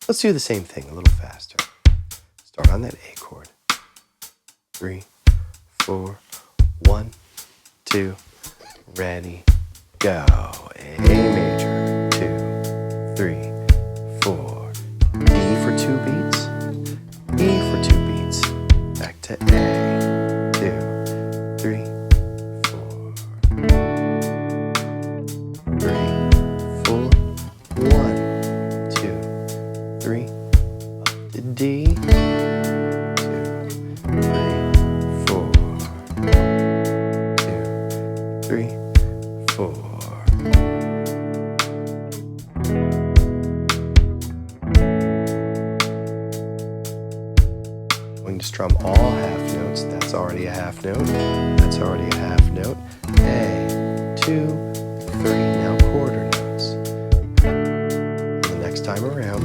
Let's do the same thing a little faster. Start on that A chord. 3, 4, 1, 2, ready, go. A major, 2, 3, 4. E for 2 beats. E for 2 beats. Back to A. 2, 3, 4. 3, full. 1, 2, 3. Up to D. 2, 3, 4. 2, 3, 4. Going to strum all half notes. That's already a half note. That's already a half note. A, 2, 3. Now quarter notes. And the next time around,